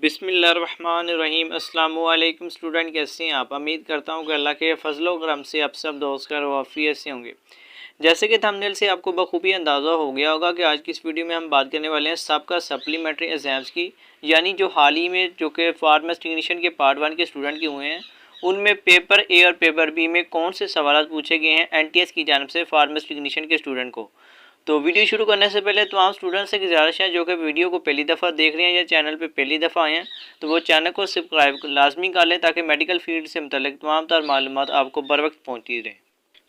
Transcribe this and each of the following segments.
बिस्मिल्लाहिर्रहमानिर्रहीम। अस्सलामु अलैकुम स्टूडेंट, कैसे हैं आप? उम्मीद करता हूँ कि अल्लाह के फजल व करम से आप सब दोस्त कर वाफियत से होंगे। जैसे कि थंबनेल से आपको बखूबी अंदाज़ा हो गया होगा कि आज की इस वीडियो में हम बात करने वाले हैं सबका सप्लीमेंट्री एग्ज़ाम्स की, यानी जो हाल ही में जो कि फार्मेसी टेक्नीशियन के पार्ट 1 के स्टूडेंट के हुए हैं, उनमें पेपर ए और पेपर बी में कौन से सवाल पूछे गए हैं एनटीएस की जानिब से फार्मेसी टेक्नीशियन के स्टूडेंट को। तो वीडियो शुरू करने से पहले तमाम स्टूडेंट्स से गुजारिश है जो कि वीडियो को पहली दफ़ा देख रहे हैं या चैनल पे पहली दफ़ा आए हैं, तो वो चैनल को सब्सक्राइब लाजमी कर लें ताकि मेडिकल फील्ड से मुतल्लिक तमाम तर मालूमात आपको बर वक्त पहुँचती रहें।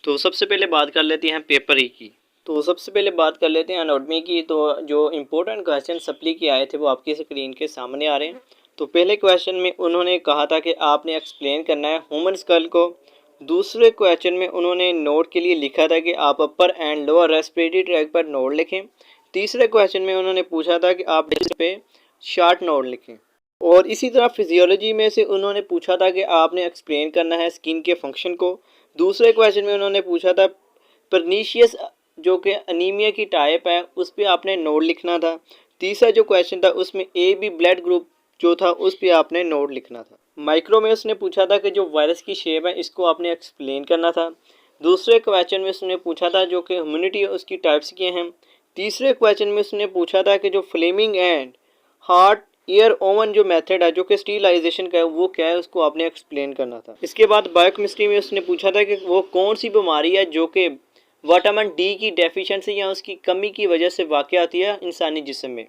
तो सबसे पहले बात कर लेते हैं पेपर ई की। तो सबसे पहले बात कर लेते हैं एनाटॉमी की। तो जो इम्पोर्टेंट क्वेश्चन सप्ली के आए थे वो आपकी स्क्रीन के सामने आ रहे हैं। तो पहले क्वेश्चन में उन्होंने कहा था कि आपने एक्सप्लेन करना है ह्यूमन स्कल को। दूसरे क्वेश्चन में उन्होंने नोट के लिए लिखा था कि आप अपर एंड लोअर रेस्पिरेटरी ट्रैक पर नोट लिखें। तीसरे क्वेश्चन में उन्होंने पूछा था कि आप इस पे शार्ट नोट लिखें। और इसी तरह फिजियोलॉजी में से उन्होंने पूछा था कि आपने एक्सप्लेन करना है स्किन के फंक्शन को। दूसरे क्वेश्चन में उन्होंने पूछा था परनीशियस जो कि अनीमिया की टाइप है उस पर आपने नोट लिखना था। तीसरा जो क्वेश्चन था उसमें ए बी ब्लड ग्रुप जो था उस पर आपने नोट लिखना था। माइक्रो में उसने पूछा था कि जो वायरस की शेप है इसको आपने एक्सप्लेन करना था। दूसरे क्वेश्चन में उसने पूछा था जो कि ह्यूमिडिटी उसकी टाइप्स के हैं। तीसरे क्वेश्चन में उसने पूछा था कि जो flaming and hot air oven जो मेथड है जो कि स्टीलाइजेशन का है वो क्या है, उसको आपने एक्सप्लेन करना था। इसके बाद बायोकेमिस्ट्री में उसने पूछा था कि वो कौन सी बीमारी है जो कि विटामिन डी की डेफिशिएंसी या उसकी कमी की वजह से वाक़या आती है इंसानी जिस्म में।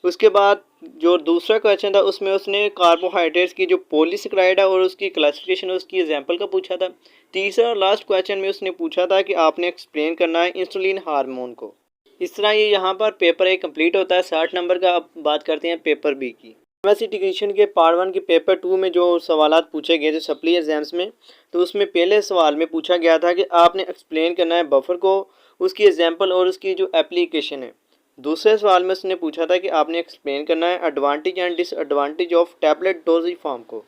उसके बाद जो दूसरा क्वेश्चन था उसमें उसने कार्बोहाइड्रेट्स की जो पॉलीसेकेराइड है और उसकी क्लासिफिकेशन उसकी एग्जांपल का पूछा था। तीसरा और लास्ट क्वेश्चन में उसने पूछा था कि आपने एक्सप्लेन करना है इंसुलिन हार्मोन को। इस तरह ये यहाँ पर पेपर ए कंप्लीट होता है 60 नंबर का। अब बात करते हैं पेपर बी की। फार्मेसी टेक्नीशियन के पार्ट 1 के पेपर 2 में जो सवालात पूछे गए थे सप्ली एग्जाम्स में, तो उसमें पहले सवाल में पूछा गया था कि आपने एक्सप्लेन करना है बफर को, उसकी एग्जाम्पल और उसकी जो एप्लीकेशन है। दूसरे सवाल में उसने पूछा था कि आपने एक्सप्लेन करना है advantage and disadvantage of tablet doses form को।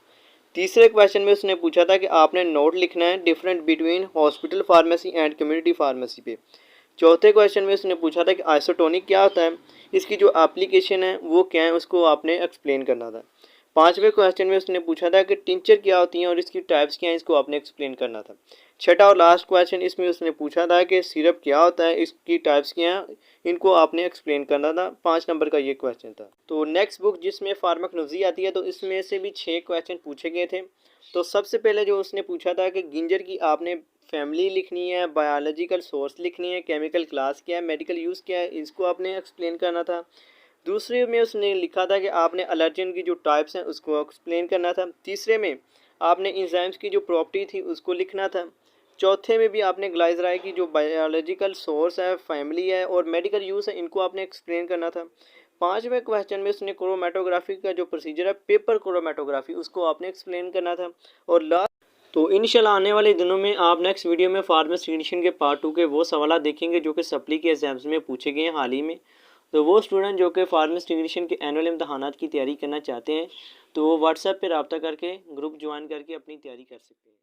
तीसरे क्वेश्चन में उसने पूछा था कि आपने नोट लिखना है different between hospital pharmacy and community pharmacy पे। चौथे क्वेश्चन में उसने पूछा था कि आइसोटोनिक क्या होता है, इसकी जो एप्लीकेशन है वो क्या है, उसको आपने एक्सप्लेन करना था। पांचवें क्वेश्चन में उसने पूछा था कि टिंचर क्या होती हैं और इसकी टाइप्स क्या हैं, इसको आपने एक्सप्लेन करना था। छठा और लास्ट क्वेश्चन इसमें उसने पूछा था कि सिरप क्या होता है, इसकी टाइप्स क्या हैं, इनको आपने एक्सप्लेन करना था। 5 नंबर का ये क्वेश्चन था। तो नेक्स्ट बुक जिसमें फार्माकोलॉजी आती है तो इसमें से भी 6 क्वेश्चन पूछे गए थे। तो सबसे पहले जो उसने पूछा था कि गिंजर की आपने फैमिली लिखनी है, बायोलॉजिकल सोर्स लिखनी है, केमिकल क्लास क्या है, मेडिकल यूज़ क्या है, इसको आपने एक्सप्लेन करना था। दूसरे में उसने लिखा था कि आपने एलर्जन की जो टाइप्स हैं उसको एक्सप्लेन करना था। तीसरे में आपने इंजाइम्स की जो प्रॉपर्टी थी उसको लिखना था। चौथे में भी आपने ग्लाइसराई की जो बायोलॉजिकल सोर्स है, फैमिली है और मेडिकल यूज़ है, इनको आपने एक्सप्लेन करना था। पांचवें क्वेश्चन में उसने क्रोमेटोग्राफी का जो प्रोसीजर है पेपर क्रोमेटोग्राफी उसको आपने एक्सप्लेन करना था। और लास्ट तो इंशाल्लाह आने वाले दिनों में आप नेक्स्ट वीडियो में फार्मेसी टेक्नीशियन के पार्ट 2 के वो सवाल देखेंगे जो कि सप्ली के एग्जाम्स में पूछे गए हैं हाल ही में। तो वो स्टूडेंट जो कि फार्मेसी टेक्नीशियन के एनुअल इम्तहानात की तैयारी करना चाहते हैं तो वो व्हाट्सएप पर रब्ता करके ग्रुप ज्वाइन करके अपनी तैयारी कर सकते हैं।